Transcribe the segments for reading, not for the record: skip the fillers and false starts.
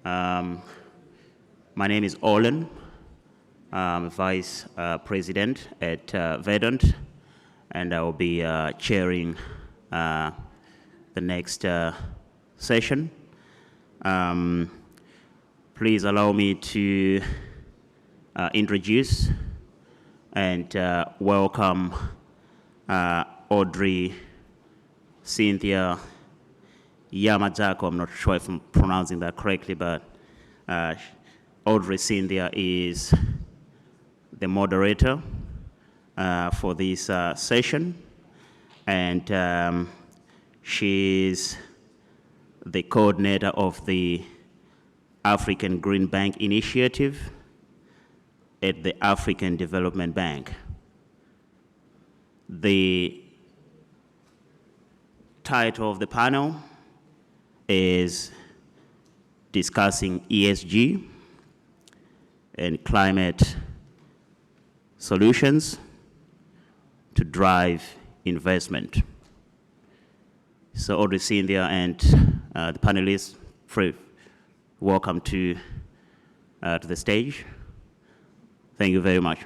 Um, my name is Olen. I'm Vice President at Verdant, and I will be chairing the next session. Please allow me to introduce and welcome Audrey-Cynthia Yamadjako. I'm not sure if I'm pronouncing that correctly, but Audrey-Cynthia is the moderator for this session, and she's the coordinator of the African Green Bank Initiative at the African Development Bank. The title of the panel is discussing ESG and climate solutions to drive investment. So Audrey-Cynthia and the panelists, welcome to the stage. Thank you very much.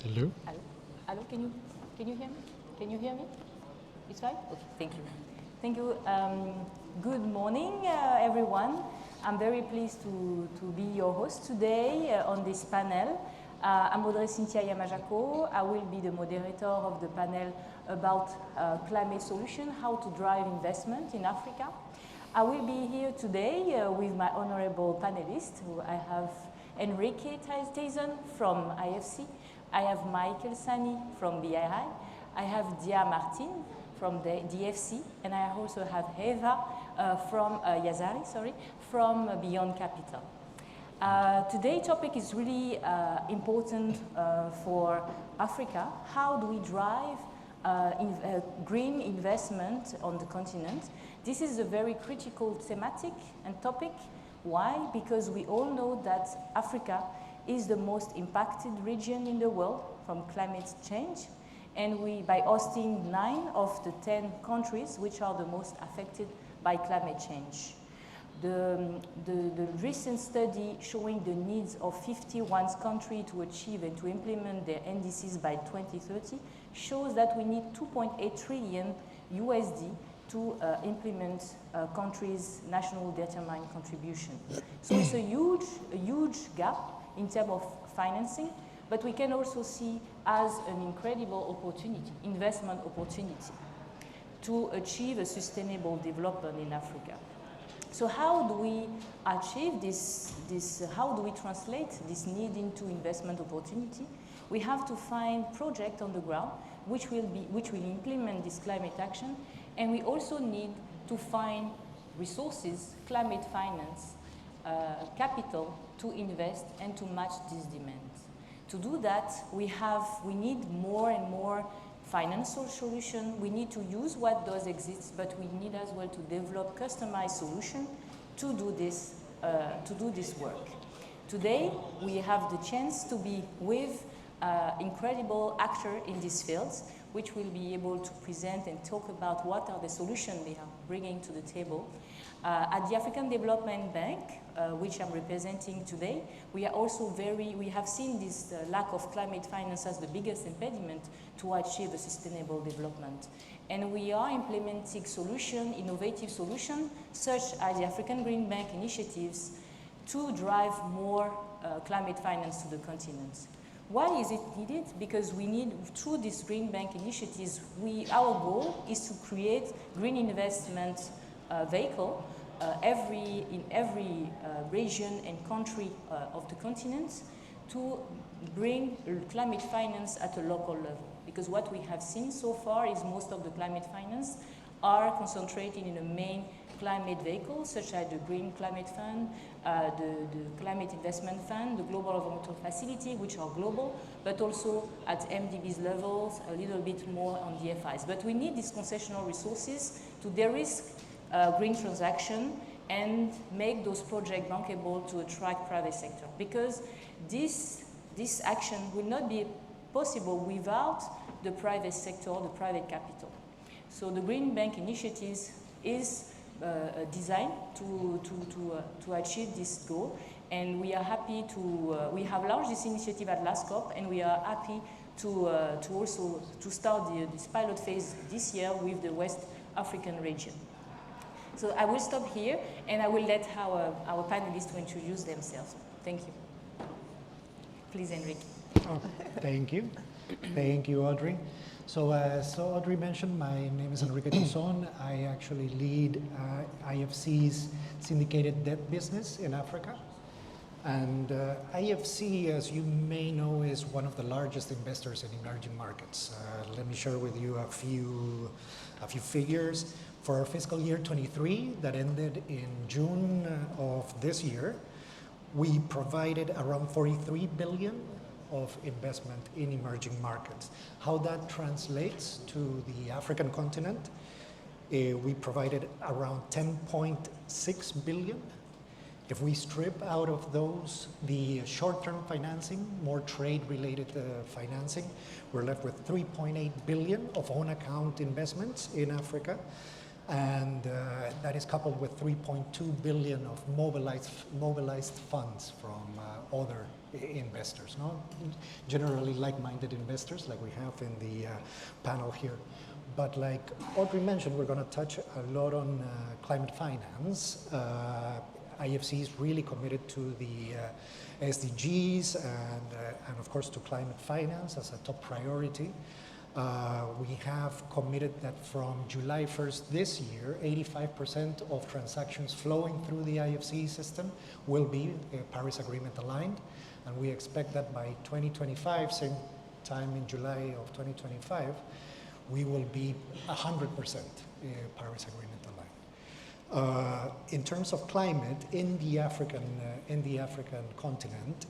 Hello? Hello, can you hear me? Can you hear me? It's fine? Okay, thank you. Thank you. Good morning, everyone. I'm very pleased to be your host today on this panel. I'm Audrey-Cynthia Yamadjako. I will be the moderator of the panel about climate solution, how to drive investment in Africa. I will be here today with my honorable panelists. I have Enrique Tizon from IFC. I have Michael Sanni from BII. I have Dia Martin from the DFC, and I also have Eva from Yazhari, from Beyond Capital. Today's topic is really important for Africa. How do we drive green investment on the continent? This is a very critical thematic and topic. Why? Because we all know that Africa is the most impacted region in the world from climate change, and by hosting 9 of the 10 countries which are the most affected by climate change. The recent study showing the needs of 51 countries to achieve and to implement their NDCs by 2030 shows that we need 2.8 trillion USD to implement countries' national determined contribution. So it's a huge gap in terms of financing, but we can also see as an incredible opportunity, investment opportunity, to achieve a sustainable development in Africa. So how do we achieve this how do we translate this need into investment opportunity? We have to find projects on the ground which will implement this climate action, and we also need to find resources, climate finance, capital to invest and to match these demands. To do that, we need more and more financial solutions. We need to use what does exist, but we need as well to develop customized solutions to do this work. Today, we have the chance to be with incredible actors in these fields, which will be able to present and talk about what are the solutions they are bringing to the table. At the African Development Bank, which I'm representing today, we have seen this lack of climate finance as the biggest impediment to achieve a sustainable development. And we are implementing innovative solutions, such as the African Green Bank initiatives, to drive more climate finance to the continent. Why is it needed? Because we need, through these Green Bank initiatives, our goal is to create green investment vehicle in every region and country of the continent to bring climate finance at a local level. Because what we have seen so far is most of the climate finance are concentrated in the main climate vehicles, such as the Green Climate Fund, the Climate Investment Fund, the Global Environmental Facility, which are global, but also at MDB's levels, a little bit more on DFIs. But we need these concessional resources to de-risk green transaction and make those projects bankable to attract private sector. Because this action will not be possible without the private sector, the private capital. So the Green Bank initiatives is designed to achieve this goal, and we are happy we have launched this initiative at last COP, and we are happy to also start this pilot phase this year with the West African region. So I will stop here, and I will let our panelists to introduce themselves. Thank you. Please, Enrique. Oh, thank you. Thank you, Audrey. So as Audrey mentioned, my name is Enrique Tizon. I actually lead IFC's syndicated debt business in Africa. And IFC, as you may know, is one of the largest investors in emerging markets. Let me share with you a few figures. For our fiscal year 23 that ended in June of this year, we provided around 43 billion of investment in emerging markets. How that translates to the African continent, we provided around 10.6 billion. If we strip out of those the short-term financing, more trade-related financing, we're left with 3.8 billion of own account investments in Africa. And that is coupled with 3.2 billion of mobilized funds from other investors, no? Generally like-minded investors like we have in the panel here. But like Audrey mentioned, we're going to touch a lot on climate finance. IFC is really committed to the SDGs and of course to climate finance as a top priority. We have committed that from July 1st this year, 85% of transactions flowing through the IFC system will be Paris Agreement aligned. And we expect that by 2025, same time in July of 2025, we will be 100% Paris Agreement aligned. In terms of climate, in the African continent,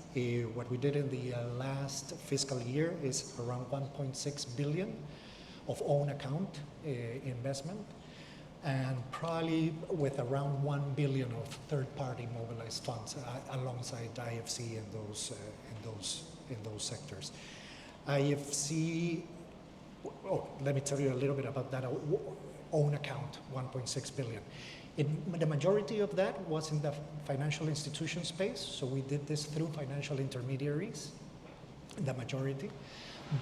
what we did in the last fiscal year is around 1.6 billion of own account investment, and probably with around 1 billion of third-party mobilized funds alongside IFC in those sectors. IFC, let me tell you a little bit about that own account, 1.6 billion. The majority of that was in the financial institution space, so we did this through financial intermediaries, the majority.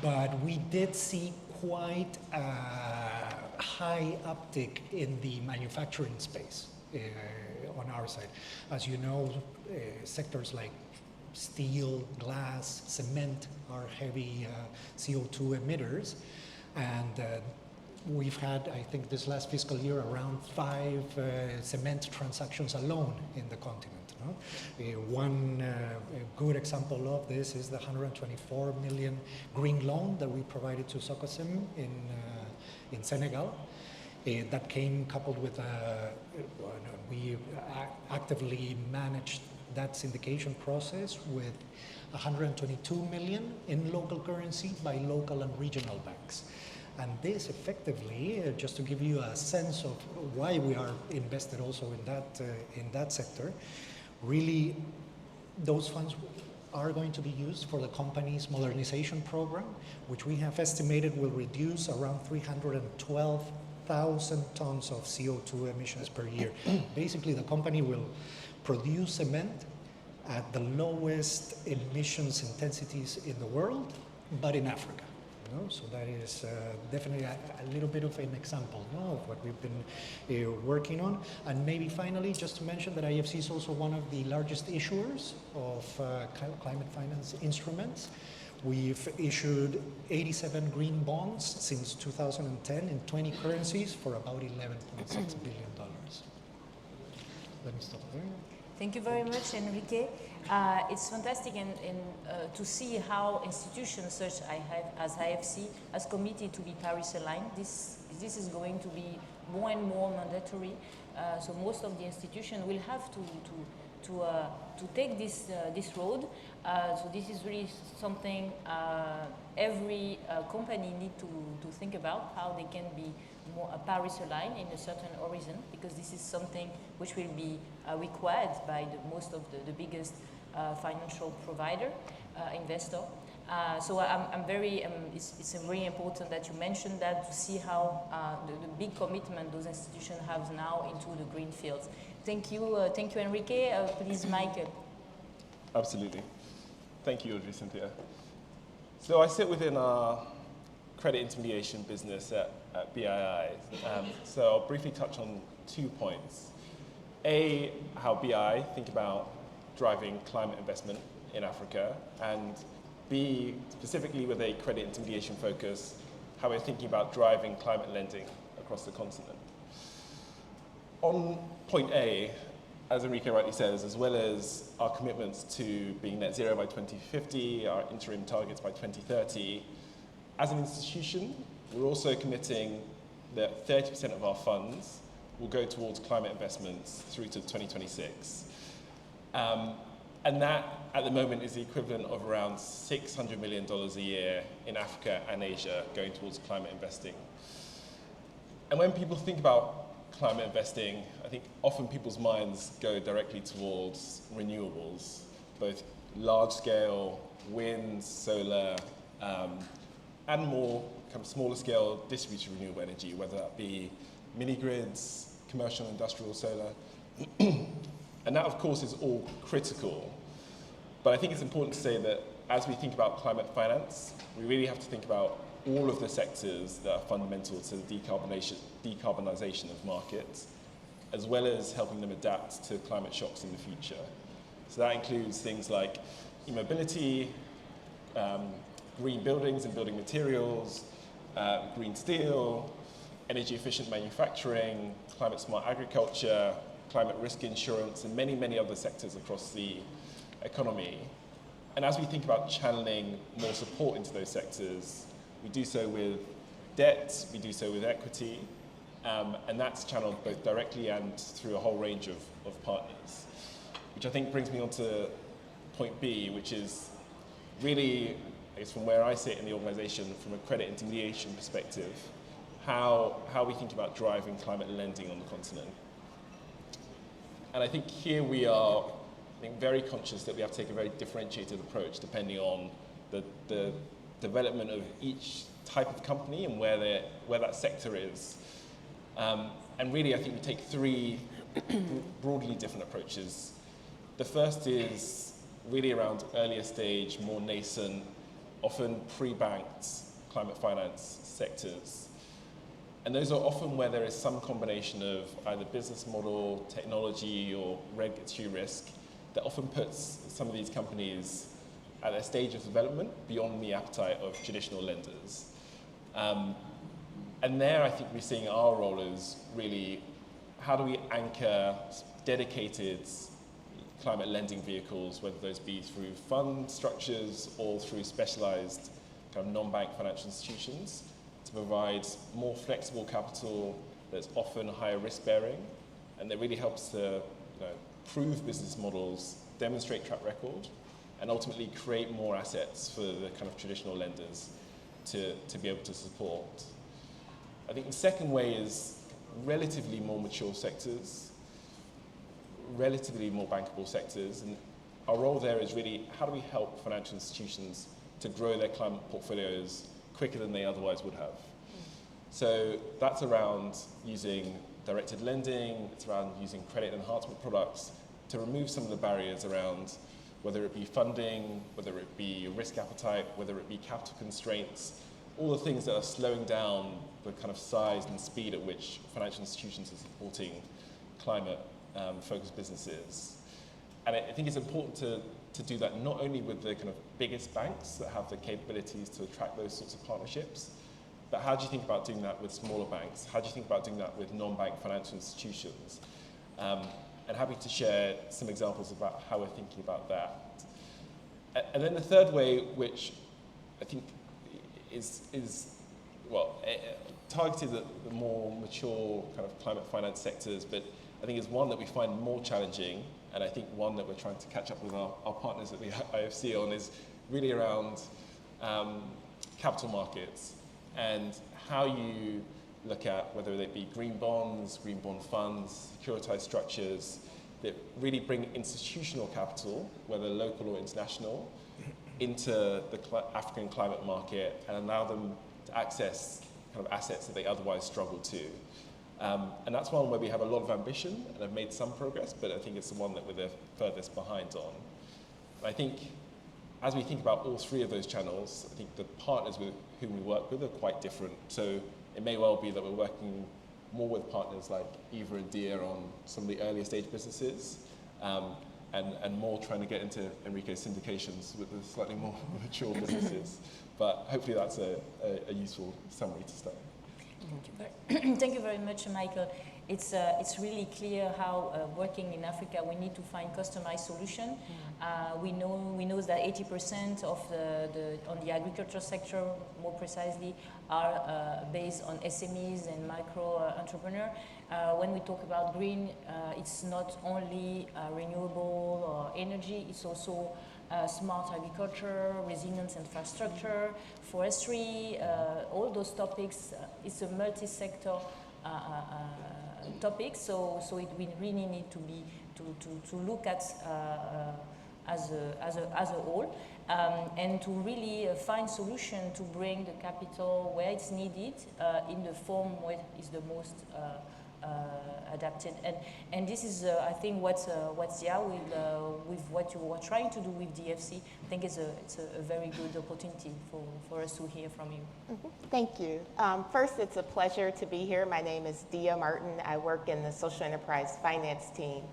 But we did see quite a high uptick in the manufacturing space on our side. As you know, sectors like steel, glass, cement are heavy CO2 emitters, and we've had, I think this last fiscal year, around 5 cement transactions alone in the continent. No? One good example of this is the 124 million green loan that we provided to Socosim in Senegal. That came coupled with we actively managed that syndication process with 122 million in local currency by local and regional banks. And this effectively, just to give you a sense of why we are invested also in that sector, really those funds are going to be used for the company's modernization program, which we have estimated will reduce around 312,000 tons of CO2 emissions per year. Basically, the company will produce cement at the lowest emissions intensities in the world, but in Africa. So that is definitely a little bit of an example of what we've been working on. And maybe finally, just to mention that IFC is also one of the largest issuers of climate finance instruments. We've issued 87 green bonds since 2010 in 20 currencies for about $11.6 billion. Let me stop there. Thank you very much, Enrique. It's fantastic to see how institutions such as IFC has committed to be Paris aligned. This is going to be more and more mandatory. So most of the institutions will have to take this road. So this is really something every company need to think about, how they can be more Paris aligned in a certain horizon, because this is something which will be required by most of the biggest financial provider, investor. So I'm very, it's very important that you mentioned that, to see how the big commitment those institutions have now into the green fields. Thank you, Enrique. Please, Mike. Absolutely. Thank you, Audrey-Cynthia. So I sit within our credit intermediation business at BII. So I'll briefly touch on 2 points. A, how BI think about driving climate investment in Africa, and B, specifically with a credit intermediation focus, how we're thinking about driving climate lending across the continent. On point A, as Enrique rightly says, as well as our commitments to being net zero by 2050, our interim targets by 2030, as an institution, we're also committing that 30% of our funds will go towards climate investments through to 2026. And that, at the moment, is the equivalent of around $600 million a year in Africa and Asia going towards climate investing. And when people think about climate investing, I think often people's minds go directly towards renewables, both large-scale wind, solar, and more kind of smaller scale distributed renewable energy, whether that be mini grids, commercial and industrial solar. And that, of course, is all critical. But I think it's important to say that as we think about climate finance, we really have to think about all of the sectors that are fundamental to the decarbonisation of markets, as well as helping them adapt to climate shocks in the future. So that includes things like e-mobility, green buildings and building materials, green steel, energy efficient manufacturing, climate smart agriculture, climate risk insurance, and many, many other sectors across the economy. And as we think about channeling more support into those sectors, we do so with debt, we do so with equity, and that's channeled both directly and through a whole range of partners. Which I think brings me on to point B, which is really, I guess from where I sit in the organisation, from a credit intermediation perspective, how we think about driving climate lending on the continent. And I think here we are, I think, very conscious that we have to take a very differentiated approach depending on the development of each type of company and where that sector is. And really, I think we take 3 broadly different approaches. The first is really around earlier stage, more nascent, often pre-banked climate finance sectors. And those are often where there is some combination of either business model, technology, or regulatory risk that often puts some of these companies at their stage of development beyond the appetite of traditional lenders. And there, I think we're seeing our role as really, how do we anchor dedicated climate lending vehicles, whether those be through fund structures or through specialized kind of non-bank financial institutions, to provide more flexible capital that's often higher risk bearing, and that really helps to prove business models, demonstrate track record, and ultimately create more assets for the kind of traditional lenders to be able to support. I think the second way is relatively more mature sectors, relatively more bankable sectors, and our role there is really, how do we help financial institutions to grow their climate portfolios quicker than they otherwise would have? So that's around using directed lending, it's around using credit enhancement products to remove some of the barriers around whether it be funding, whether it be risk appetite, whether it be capital constraints, all the things that are slowing down the kind of size and speed at which financial institutions are supporting climate-focused businesses. And I think it's important to do that not only with the kind of biggest banks that have the capabilities to attract those sorts of partnerships, but how do you think about doing that with smaller banks? How do you think about doing that with non-bank financial institutions? And happy to share some examples about how we're thinking about that. And then the third way, which I think is targeted at the more mature kind of climate finance sectors, but I think is one that we find more challenging, and I think one that we're trying to catch up with our partners at the IFC on, is really around capital markets and how you look at whether they be green bonds, green bond funds, securitized structures that really bring institutional capital, whether local or international, into the African climate market and allow them to access kind of assets that they otherwise struggle to. And that's one where we have a lot of ambition and have made some progress, but I think it's the one that we're the furthest behind on. And I think as we think about all three of those channels, I think the partners with whom we work with are quite different. So it may well be that we're working more with partners like Eva and Dia on some of the earlier stage businesses, and more trying to get into Enrique's syndications with the slightly more mature businesses. But hopefully that's a useful summary to start. Thank you very much, Michael. It's really clear how working in Africa we need to find customized solution. We know that 80% of on the agriculture sector, more precisely, are based on SMEs and micro entrepreneur. When we talk about green, it's not only renewable or energy, it's also smart agriculture, resilience infrastructure, forestry, all those topics. It's a multi-sector topic, so we really need to look at as a whole, and to really find solution to bring the capital where it's needed in the form where is the most adapted. And this is I think what's Zia with what you are trying to do with DFC. I think it's a very good opportunity for us to hear from you. Mm-hmm. Thank you. First, it's a pleasure to be here. My name is Dia Martin. I work in the social enterprise finance team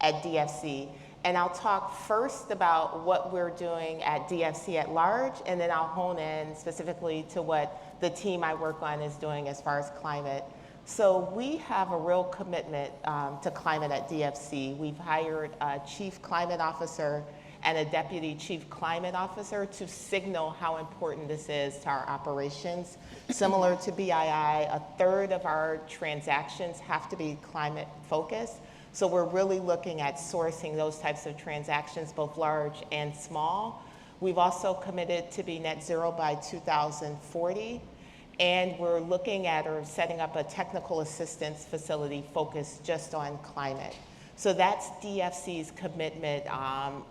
at DFC. And I'll talk first about what we're doing at DFC at large, and then I'll hone in specifically to what the team I work on is doing as far as climate. So we have a real commitment to climate at DFC. We've hired a chief climate officer and a deputy chief climate officer to signal how important this is to our operations. Similar to BII, a third of our transactions have to be climate focused. So we're really looking at sourcing those types of transactions, both large and small. We've also committed to be net zero by 2040. And we're looking at or setting up a technical assistance facility focused just on climate. So that's DFC's commitment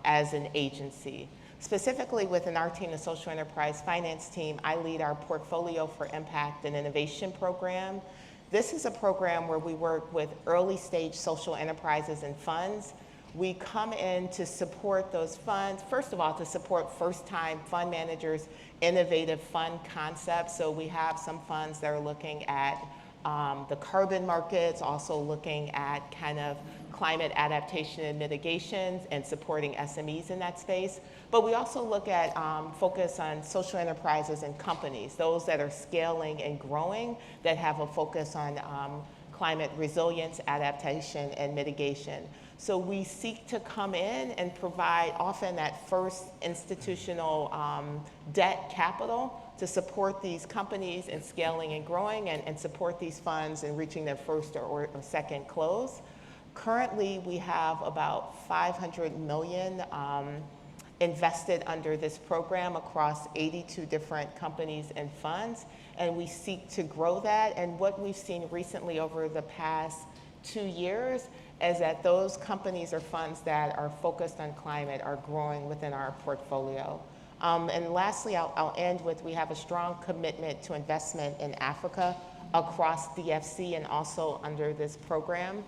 as an agency. Specifically within our team, the social enterprise finance team, I lead our Portfolio for Impact and Innovation program. This is a program where we work with early stage social enterprises and funds. We come in to support those funds, first of all, to support first-time fund managers, innovative fund concepts. So we have some funds that are looking at the carbon markets, also looking at kind of climate adaptation and mitigations and supporting SMEs in that space. But we also look at focus on social enterprises and companies, those that are scaling and growing that have a focus on climate resilience, adaptation, and mitigation. So we seek to come in and provide often that first institutional debt capital to support these companies in scaling and growing and support these funds in reaching their first or second close. Currently, we have about $500 million invested under this program across 82 different companies and funds, and we seek to grow that. And what we've seen recently over the past 2 years is that those companies or funds that are focused on climate are growing within our portfolio. And lastly, I'll end with, we have a strong commitment to investment in Africa across DFC and also under this program.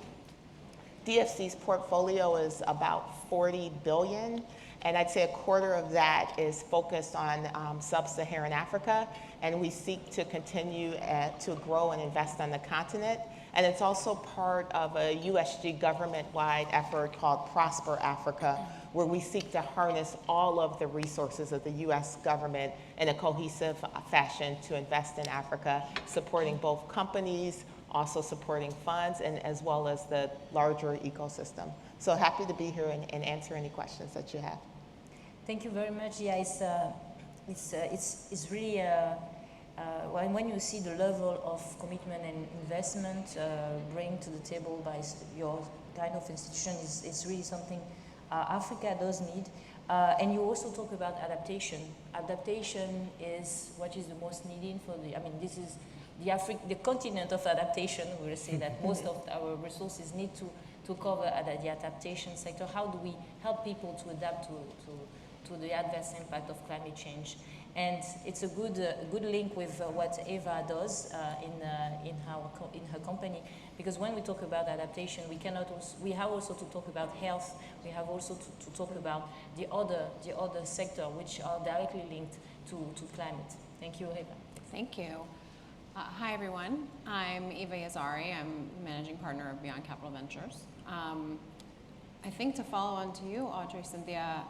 DFC's portfolio is about 40 billion, and I'd say a quarter of that is focused on sub-Saharan Africa, and we seek to continue to grow and invest on the continent. And it's also part of a USG government-wide effort called Prosper Africa, where we seek to harness all of the resources of the US government in a cohesive fashion to invest in Africa, supporting both companies, also supporting funds, and as well as the larger ecosystem. So happy to be here and answer any questions that you have. Thank you very much. Yeah, it's really, when you see the level of commitment and investment bring to the table by your kind of institution, it's really something Africa does need. And you also talk about adaptation. Adaptation is what is the most needed for this is the continent of adaptation. We will say that most of our resources need to cover the adaptation sector. How do we help people to adapt to the adverse impact of climate change? And it's a good link with what Eva does in her company, because when we talk about adaptation, we have also to talk about health. We have also to talk about the other sector which are directly linked to climate. Thank you, Eva. Thank you. Hi, everyone. I'm Eva Yazhari. I'm managing partner of Beyond Capital Ventures. I think to follow on to you, Audrey-Cynthia,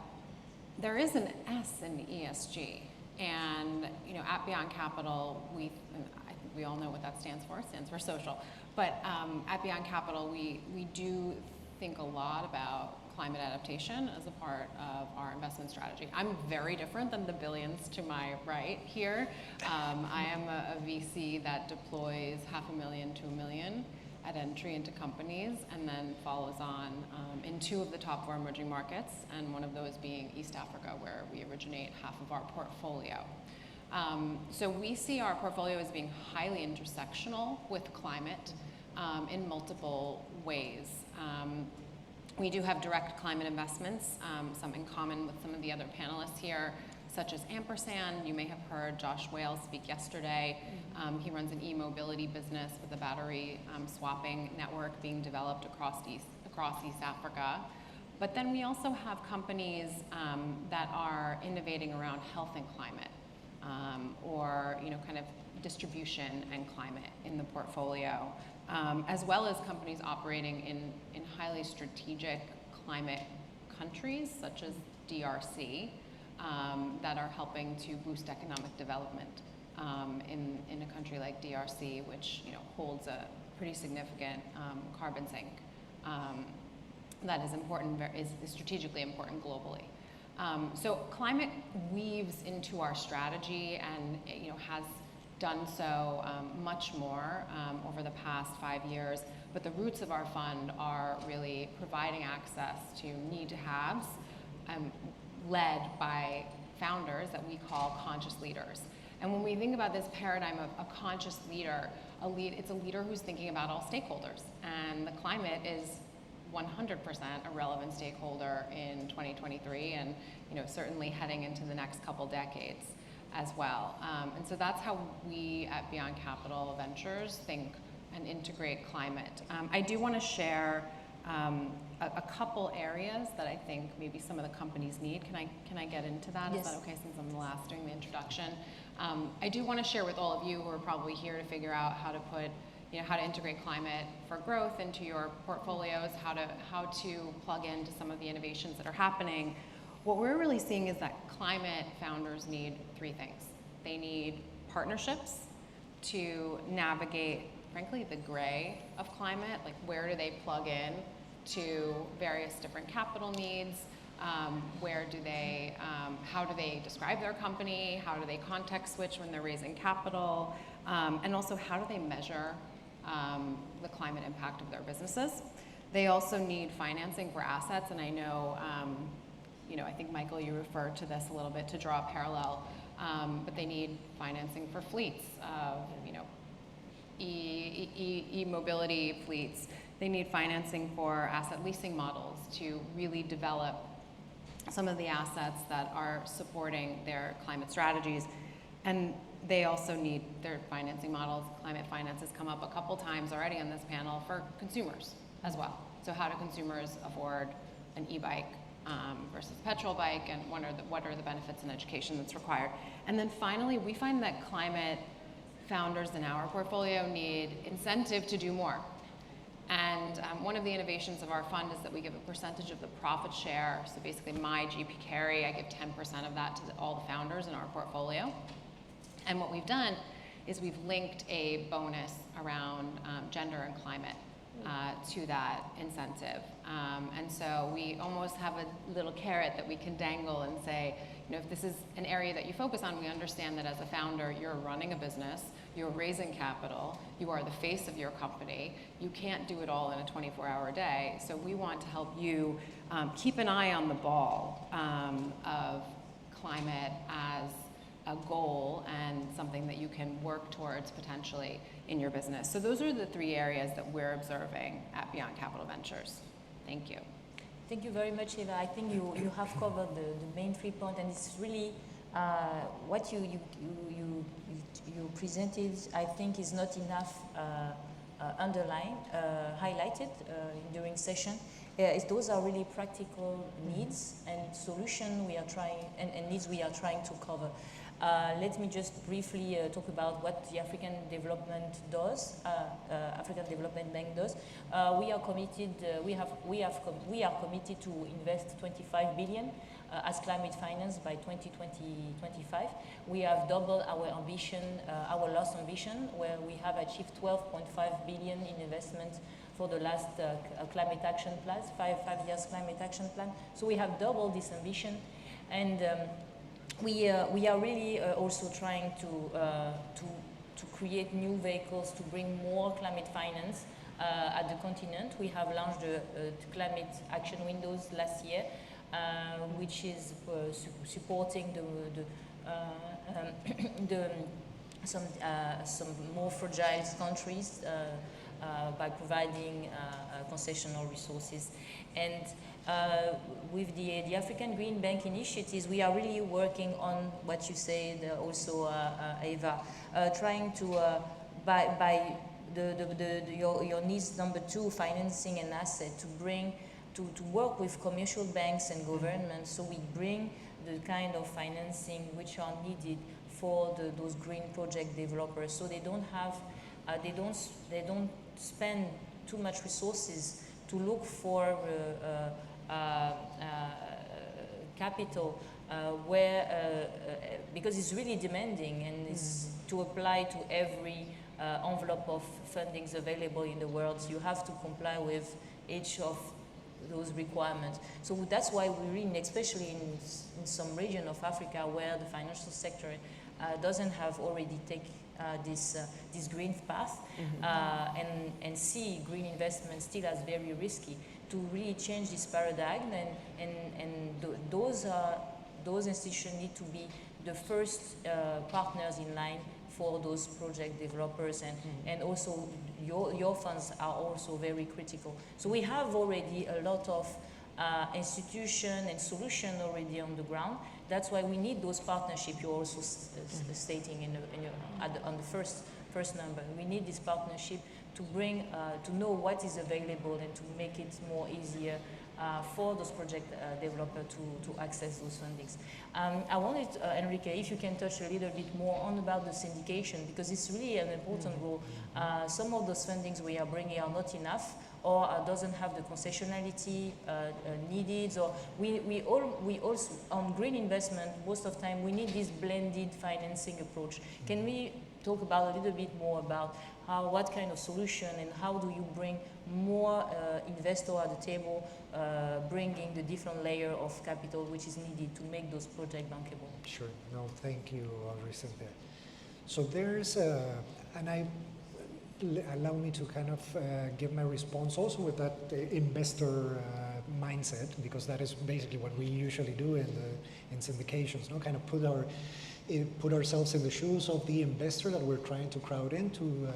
there is an S in ESG. And at Beyond Capital, I think we all know what that stands for. It stands for social. But at Beyond Capital, we do think a lot about climate adaptation as a part of our investment strategy. I'm very different than the billions to my right here. I am a VC that deploys $500,000 to $1 million at entry into companies, and then follows on in 2 of the top 4 emerging markets, and one of those being East Africa, where we originate half of our portfolio. So we see our portfolio as being highly intersectional with climate in multiple ways. We do have direct climate investments, some in common with some of the other panelists here, such as Ampersand. You may have heard Josh Wales speak yesterday. He runs an e-mobility business with a battery swapping network being developed across East Africa. But then we also have companies that are innovating around health and climate, or kind of distribution and climate in the portfolio, as well as companies operating in highly strategic climate countries, such as DRC, that are helping to boost economic development in a country like DRC, which holds a pretty significant carbon sink that is important, is strategically important globally. So climate weaves into our strategy, and has done so much more over the past 5 years. But the roots of our fund are really providing access to need-to-haves, led by founders that we call conscious leaders. And when we think about this paradigm of a conscious leader, it's a leader who's thinking about all stakeholders. And the climate is 100% a relevant stakeholder in 2023, and certainly heading into the next couple decades as well. And so that's how we at Beyond Capital Ventures think and integrate climate. I do want to share a couple areas that I think maybe some of the companies need. Can I get into that? Yes. Is that okay, since I'm the last doing the introduction? I do want to share with all of you who are probably here to figure out how to put, how to integrate climate for growth into your portfolios, how to plug into some of the innovations that are happening. What we're really seeing is that climate founders need 3 things. They need partnerships to navigate, frankly, the gray of climate, like where do they plug in to various different capital needs, how do they describe their company, how do they context switch when they're raising capital, and also how do they measure the climate impact of their businesses. They also need financing for assets, and I know, I think, Michael, you referred to this a little bit to draw a parallel, but they need financing for fleets of, e-mobility fleets. They need financing for asset leasing models to really develop some of the assets that are supporting their climate strategies. And they also need their financing models. Climate finance has come up a couple times already on this panel for consumers as well. So how do consumers afford an e-bike versus a petrol bike, and what are the benefits and education that's required? And then finally, we find that climate founders in our portfolio need incentive to do more. And one of the innovations of our fund is that we give a percentage of the profit share. So basically my GP carry, I give 10% of that to all the founders in our portfolio. And what we've done is we've linked a bonus around gender and climate to that incentive. And so we almost have a little carrot that we can dangle and say, you know, if this is an area that you focus on, we understand that as a founder, you're running a business, you're raising capital, you are the face of your company, you can't do it all in a 24-hour day. So we want to help you keep an eye on the ball of climate as a goal and something that you can work towards potentially in your business. So those are the three areas that we're observing at Beyond Capital Ventures. Thank you. Thank you very much, Eva. I think you have covered the main 3 points, and it's really what you presented. I think is not enough underlined, highlighted during session. Those are really practical needs and solution we are trying and needs we are trying to cover. Let me just briefly talk about what the African Development Bank does. We are committed. We are committed to invest 25 billion as climate finance by 2025. We have doubled our ambition, our last ambition, where we have achieved 12.5 billion in investment for the last climate action plan, five years climate action plan. So we have doubled this ambition, and we are really also trying to create new vehicles to bring more climate finance at the continent. We have launched the climate action windows last year, which is supporting some more fragile countries by providing concessional resources. And with the African Green Bank initiatives, we are really working on what you said also, Eva, trying to, by your needs number 2, financing an asset, to work with commercial banks and governments, so we bring the kind of financing which are needed for those green project developers, so they don't have, they don't spend too much resources to look for capital because it's really demanding, and it's to apply to every envelope of fundings available in the world. So you have to comply with each of those requirements. So that's why we really, especially in some region of Africa where the financial sector doesn't have already taken this green path, and see green investment still as very risky, to really change this paradigm, and those institutions need to be the first partners in line for those project developers, and also your funds are also very critical. So we have already a lot of institution and solution already on the ground. That's why we need those partnerships you're also stating on the first number. We need this partnership to bring, to know what is available and to make it more easier for those project developers to access those fundings. I wanted, Enrique, if you can touch a little bit more on about the syndication, because it's really an important role. Some of those fundings we are bringing are not enough, or doesn't have the concessionality needed, or we also, on green investment, most of the time we need this blended financing approach. Can we talk about a little bit more about what kind of solution, and how do you bring more investor at the table, bringing the different layer of capital which is needed to make those projects bankable? Sure. No, thank you, Audrey-Cynthia. So there's, allow me to kind of give my response also with that investor mindset, because that is basically what we usually do in syndications, no? Kind of put ourselves in the shoes of the investor that we're trying to crowd into,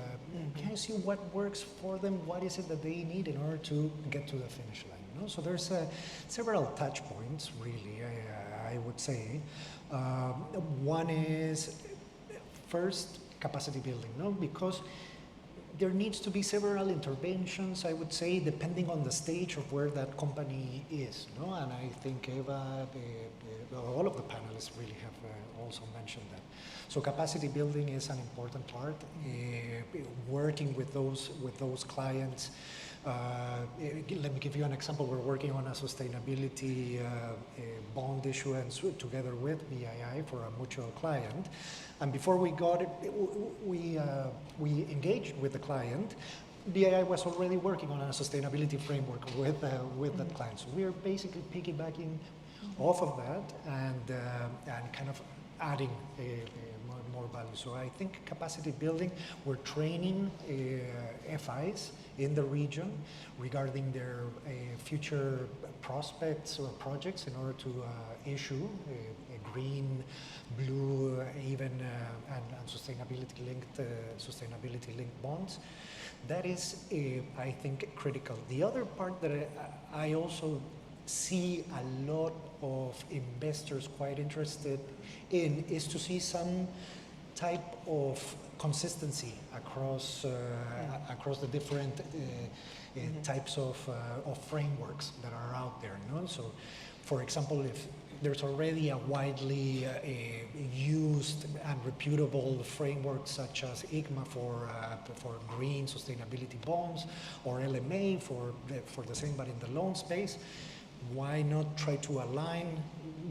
kind of see what works for them, what is it that they need in order to get to the finish line. You know? So there's several touch points, really, I would say. One is, first, capacity building, no? Because there needs to be several interventions, I would say, depending on the stage of where that company is. No? And I think Eva, all of the panelists really have also mentioned that. So capacity building is an important part. Working with those clients. Let me give you an example. We're working on a sustainability bond issuance together with BII for a mutual client. And before we got it, we engaged with the client. BII was already working on a sustainability framework with that client. So we're basically piggybacking off of that and kind of adding more value. So I think capacity building, we're training FIs in the region regarding their future prospects or projects in order to issue a green, blue, even and sustainability-linked bonds. That is, I think, critical. The other part that I also see a lot of investors quite interested in is to see some type of consistency across the different types of frameworks that are out there. You know? So, for example, if there's already a widely used and reputable framework such as ICMA for green sustainability bonds, or LMA for the same, but in the loan space, why not try to align,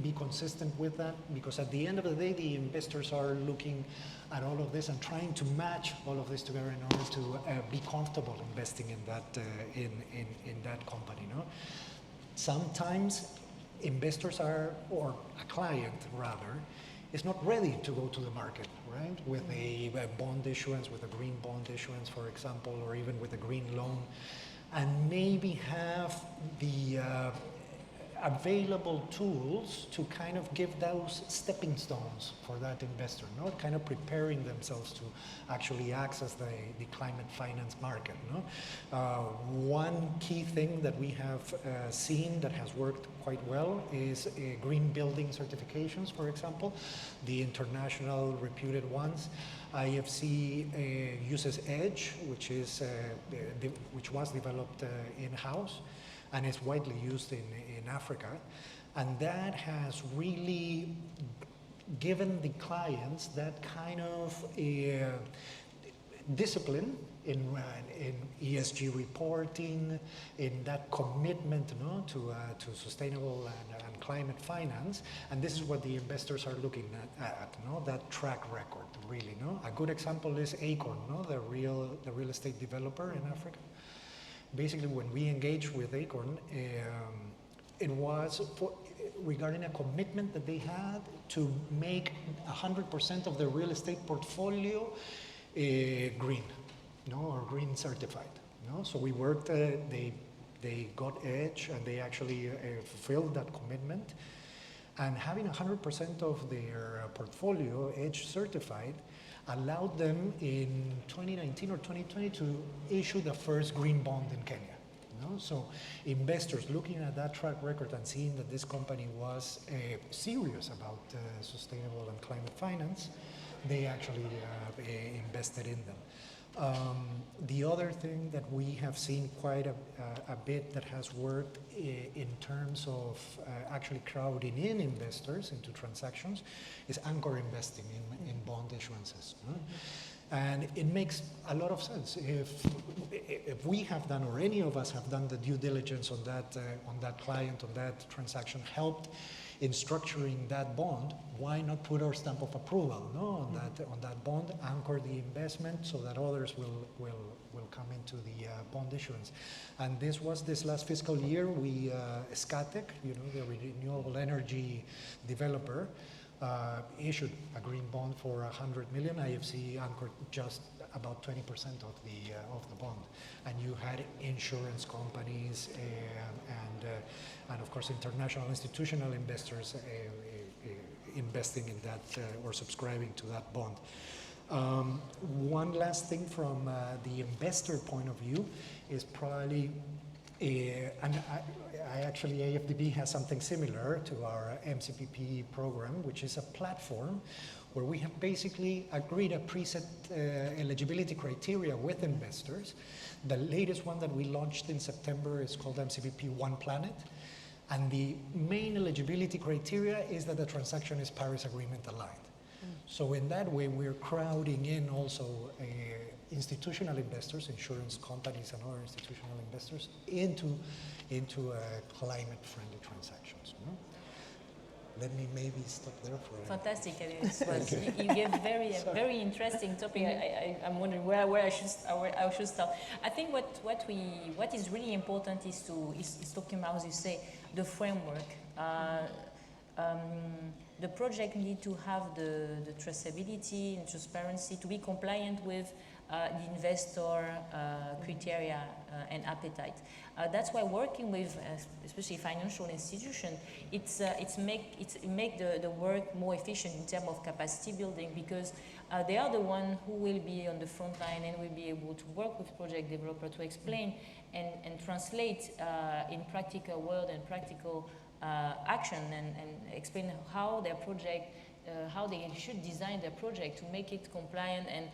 be consistent with that? Because at the end of the day, the investors are looking at all of this and trying to match all of this together in order to be comfortable investing in that in that company. No? Sometimes investors are, or a client rather, is not ready to go to the market, right? With a bond issuance, with a green bond issuance, for example, or even with a green loan, and maybe have the available tools to kind of give those stepping stones for that investor, no? Kind of preparing themselves to actually access the climate finance market. No? One key thing that we have seen that has worked quite well is green building certifications, for example, the international reputed ones. IFC uses EDGE, which was developed in-house and is widely used in Africa. And that has really given the clients that kind of discipline in ESG reporting, in that commitment, no, to sustainable and climate finance. And this is what the investors are looking at, no, that track record, really. No? A good example is Acorn, no, the real estate developer in Africa. Basically, when we engaged with Acorn, it was regarding a commitment that they had to make 100% of their real estate portfolio green, no, or green certified. No? So we worked, they got EDGE, and they actually fulfilled that commitment. And having 100% of their portfolio EDGE certified allowed them in 2019 or 2020 to issue the first green bond in Kenya. You know? So investors looking at that track record and seeing that this company was serious about sustainable and climate finance, they actually invested in them. The other thing that we have seen quite a bit that has worked in terms of actually crowding in investors into transactions is anchor investing in bond issuances. Mm-hmm. And it makes a lot of sense. If we have done, or any of us have done the due diligence on that client, on that transaction, helped in structuring that bond, why not put our stamp of approval, no, on that bond, anchor the investment so that others will come into the bond issuance. And this was this last fiscal year. We Scatec, you know, the renewable energy developer, issued a green bond for 100 million. IFC anchored just about 20% of the bond, and you had insurance companies and of course international institutional investors investing in that or subscribing to that bond. One last thing from the investor point of view is probably, and I actually, AFDB has something similar to our MCPP program, which is a platform where we have basically agreed a preset eligibility criteria with investors. The latest one that we launched in September is called MCBP One Planet. And the main eligibility criteria is that the transaction is Paris Agreement aligned. So in that way, we're crowding in also institutional investors, insurance companies and other institutional investors into climate-friendly transactions. Let me maybe stop there for a Fantastic. You gave very interesting topic. I'm wondering where I should start. I think what is really important is talking about, as you say, the framework. The project need to have the traceability and transparency to be compliant with the investor criteria and appetite. That's why working with, especially financial institutions, it make the work more efficient in terms of capacity building, because they are the one who will be on the front line and will be able to work with project developer to explain and translate in practical word and practical action and explain how their project, how they should design their project to make it compliant and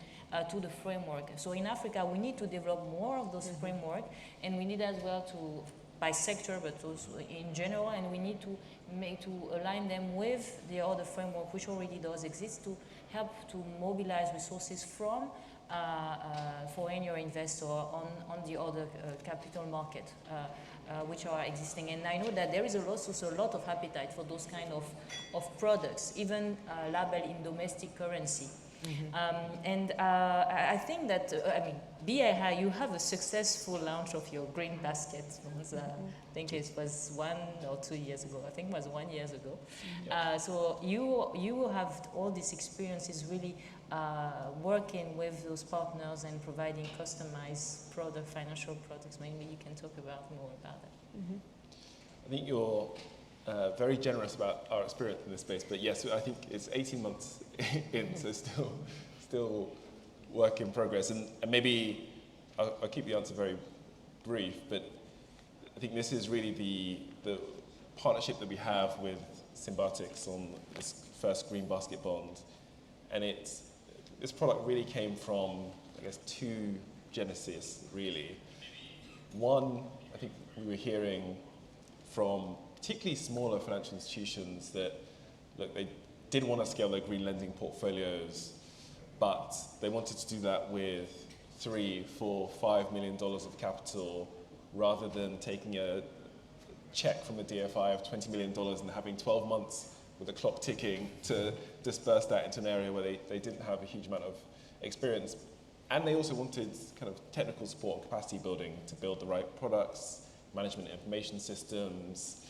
to the framework. So in Africa, we need to develop more of those framework, and we need as well to, by sector, but also in general, and we need to align them with the other framework which already does exist to help to mobilize resources from foreign investor on the other capital market which are existing. And I know that there is also a lot of appetite for those kind of products, even labeled in domestic currency. I think that, BII, you have a successful launch of your green basket. I think it was 1 or 2 years ago. I think it was 1 year ago. So you have all these experiences really working with those partners and providing customized financial products. Maybe you can talk more about that. I think you're very generous about our experience in this space, but yes, I think it's 18 months in, so still work in progress. And maybe I'll keep the answer very brief, but I think this is really the partnership that we have with Symbiotics on this first green basket bond. And this product really came from, I guess, two genesis, really. One, I think we were hearing from particularly smaller financial institutions that, look, they didn't want to scale their green lending portfolios, but they wanted to do that with $3, $4, $5 million of capital, rather than taking a check from the DFI of $20 million and having 12 months with the clock ticking to disperse that into an area where they didn't have a huge amount of experience. And they also wanted kind of technical support and capacity building to build the right products, management information systems,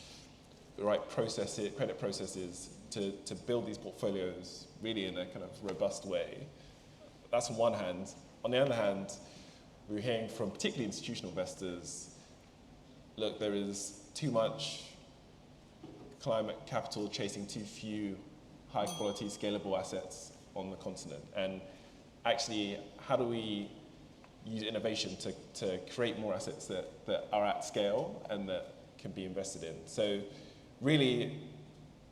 the right credit processes to build these portfolios really in a kind of robust way. That's on one hand. On the other hand, we were hearing from particularly institutional investors, look, there is too much climate capital chasing too few high quality scalable assets on the continent. And actually, how do we use innovation to create more assets that are at scale and that can be invested in? So really,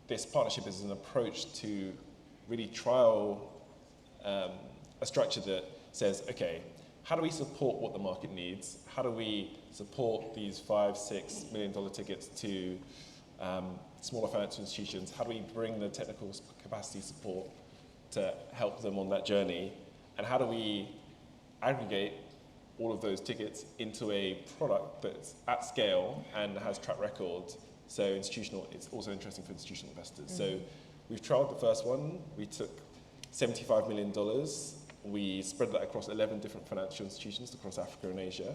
this partnership is an approach to really trial a structure that says, okay, how do we support what the market needs? How do we support these $5-6 million tickets to smaller financial institutions? How do we bring the technical capacity support to help them on that journey? And how do we aggregate all of those tickets into a product that's at scale and has track record? So it's also interesting for institutional investors. So we've trialed the first one. We took $75 million. We spread that across 11 different financial institutions across Africa and Asia.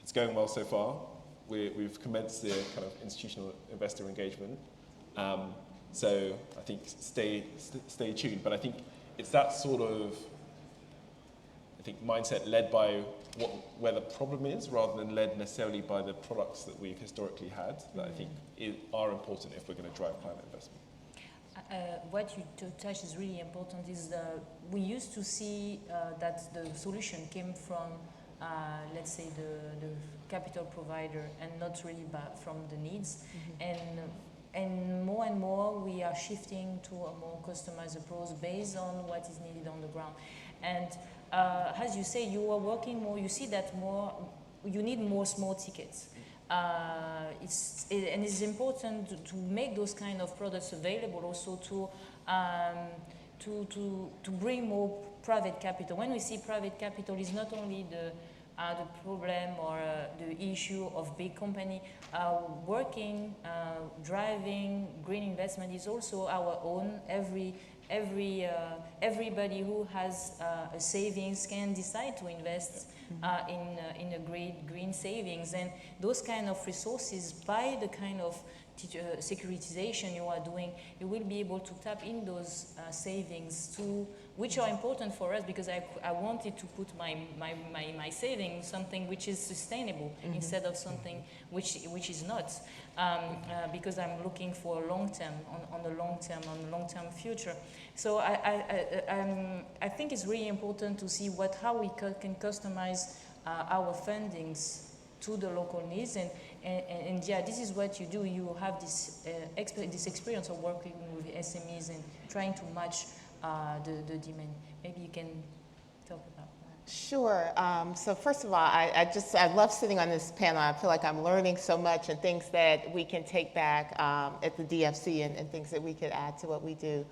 It's going well so far. We've commenced the kind of institutional investor engagement. So I think stay tuned. But I think it's that sort of, mindset led by where the problem is, rather than led necessarily by the products that we've historically had, that I think are important if we're going to drive climate investment. What you touch is really important. We used to see that the solution came from, let's say, the capital provider, and not really from the needs. And and more we are shifting to a more customized approach based on what is needed on the ground. And as you say, you are working more, you see that more, you need more small tickets. And it's important to make those kind of products available also to bring more private capital. When we see private capital, it's not only the problem or the issue of big company. Working, driving green investment is also our own. Everybody who has a savings can decide to invest in a great green savings, and those kind of resources, by the kind of securitization you are doing, you will be able to tap in those savings which are important for us, because I wanted to put my savings something which is sustainable instead of something which is not, because I'm looking for long term, on the long term future. So I think it's really important to see how we can customize our fundings to the local needs, and yeah, this is what you do. You have this experience of working with SMEs and trying to match the demand. Maybe you can talk about that. Sure. So first of all, I love sitting on this panel. I feel like I'm learning so much, and things that we can take back at the DFC, and things that we could add to what we do.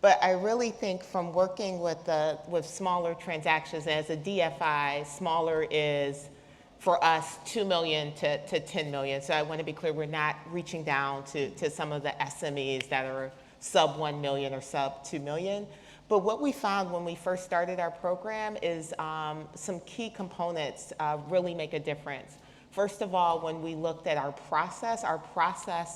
But I really think from working with smaller transactions, as a DFI, smaller is for us 2 million to 10 million. So I want to be clear, we're not reaching down to some of the SMEs that are sub 1 million or sub 2 million. But what we found when we first started our program is some key components really make a difference. First of all, when we looked at our process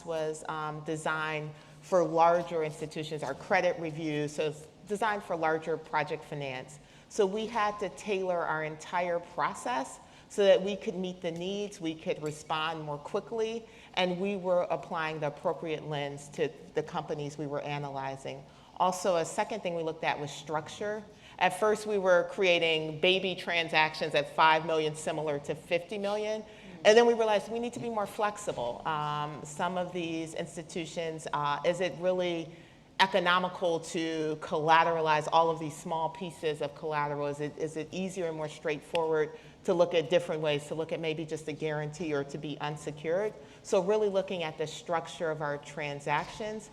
was designed for larger institutions, our credit review, so it's designed for larger project finance. So we had to tailor our entire process so that we could meet the needs, we could respond more quickly, and we were applying the appropriate lens to the companies we were analyzing. Also, a second thing we looked at was structure. At first, we were creating baby transactions at 5 million, similar to 50 million. And then we realized we need to be more flexible. Some of these institutions, is it really economical to collateralize all of these small pieces of collateral? Is it easier and more straightforward to look at different ways, to look at maybe just a guarantee or to be unsecured? So really looking at the structure of our transactions.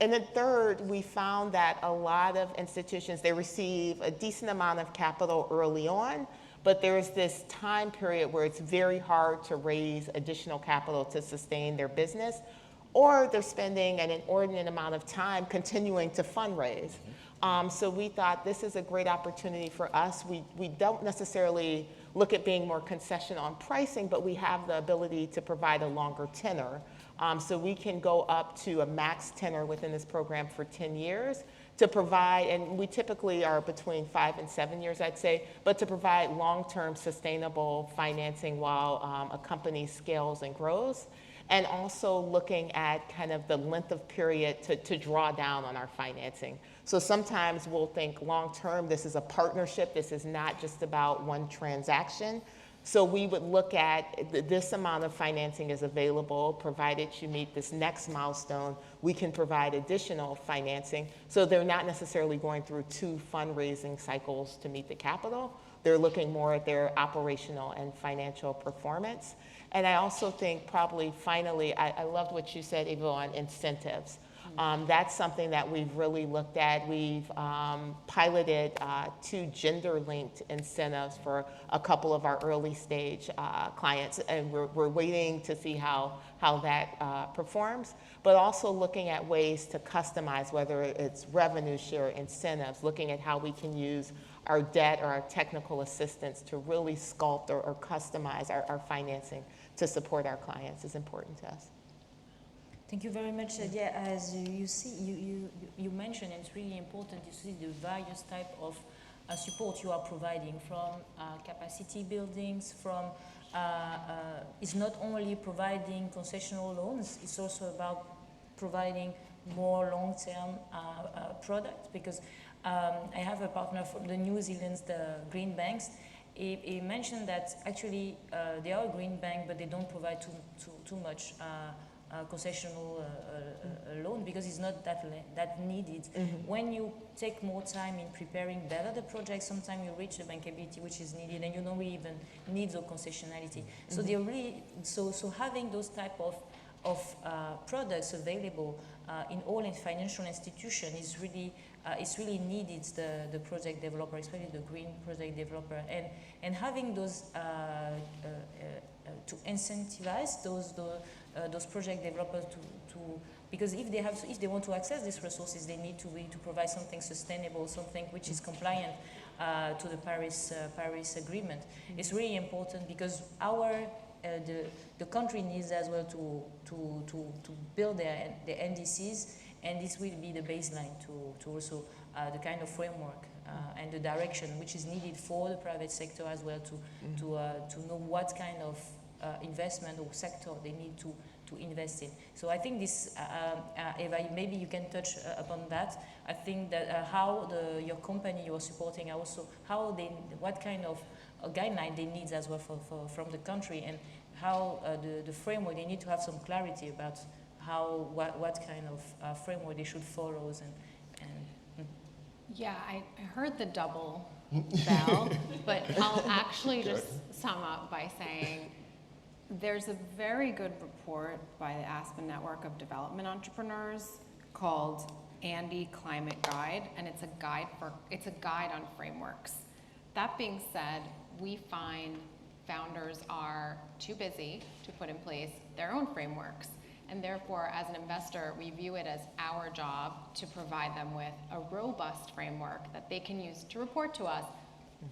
And then third, we found that a lot of institutions, they receive a decent amount of capital early on, but there's this time period where it's very hard to raise additional capital to sustain their business, or they're spending an inordinate amount of time continuing to fundraise. So we thought this is a great opportunity for us. We don't necessarily look at being more concession on pricing, but we have the ability to provide a longer tenor. So we can go up to a max tenor within this program for 10 years to provide, and we typically are between 5 and 7 years, I'd say, but to provide long-term sustainable financing while a company scales and grows. And also looking at kind of the length of period to draw down on our financing. So sometimes we'll think long-term, this is a partnership, this is not just about one transaction. So we would look at this amount of financing is available, provided you meet this next milestone, we can provide additional financing. So they're not necessarily going through 2 fundraising cycles to meet the capital. They're looking more at their operational and financial performance. And I also think probably finally, I loved what you said, Ivo, on incentives. That's something that we've really looked at. We've piloted 2 gender-linked incentives for a couple of our early stage clients, and we're waiting to see how that performs, but also looking at ways to customize, whether it's revenue share incentives, looking at how we can use our debt or our technical assistance to really sculpt or customize our financing to support our clients is important to us. Thank you very much. Yeah, as you see, you mentioned, it's really important to see the various type of support you are providing, from capacity buildings, from it's not only providing concessional loans, it's also about providing more long-term products, because I have a partner from the New Zealand, the green banks. He mentioned that actually they are a green bank, but they don't provide too much concessional loan, because it's not that needed. When you take more time in preparing better the project, sometimes you reach the bankability which is needed, and you don't really even need the concessionality. So they're really so having those type of products available in all financial institutions is really it's really needed, the project developer, especially the green project developer, and having those to incentivize those project developers to because if they want to access these resources, they need to provide something sustainable, something which is compliant to the Paris Agreement. It's really important because the country needs as well to build their NDCs, and this will be the baseline to also the kind of framework and the direction which is needed for the private sector as well to know what kind of investment or sector they need to invest in. So I think this, Eva, maybe you can touch upon that. I think that how your company you are supporting also what kind of guideline they need as well from the country, and how the framework, they need to have some clarity about what kind of framework they should follow. Yeah, I heard the double bell, but I'll actually just sum up by saying there's a very good report by the Aspen Network of Development Entrepreneurs called Andy Climate Guide, and it's a guide on frameworks. That being said, we find founders are too busy to put in place their own frameworks. And therefore, as an investor, we view it as our job to provide them with a robust framework that they can use to report to us.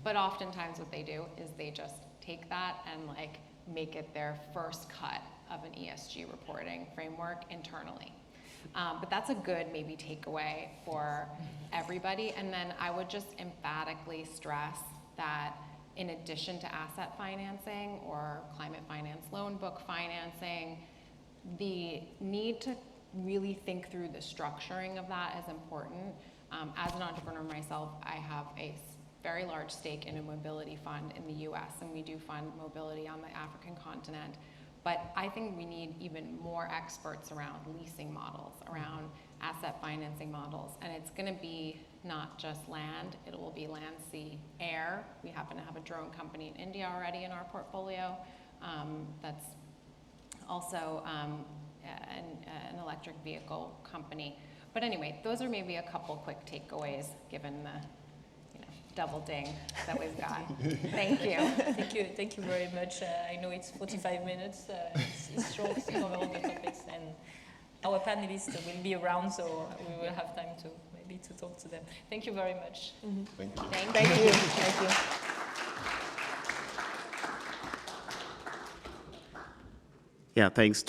But oftentimes what they do is they just take that and make it their first cut of an ESG reporting framework internally. But that's a good maybe takeaway for everybody. And then I would just emphatically stress that in addition to asset financing or climate finance loan book financing, the need to really think through the structuring of that is important. As an entrepreneur myself, I have a very large stake in a mobility fund in the US, and we do fund mobility on the African continent. But I think we need even more experts around leasing models, around asset financing models. And it's going to be not just land, it will be land, sea, air. We happen to have a drone company in India already in our portfolio that's also an electric vehicle company. But anyway, those are maybe a couple quick takeaways given the double ding that we've got. Thank you. Thank you very much. I know it's 45 minutes. It's short to cover all the topics, and our panelists will be around, so we will have time to maybe to talk to them. Thank you very much. Thank you. Thank you. Thank you. Yeah, thanks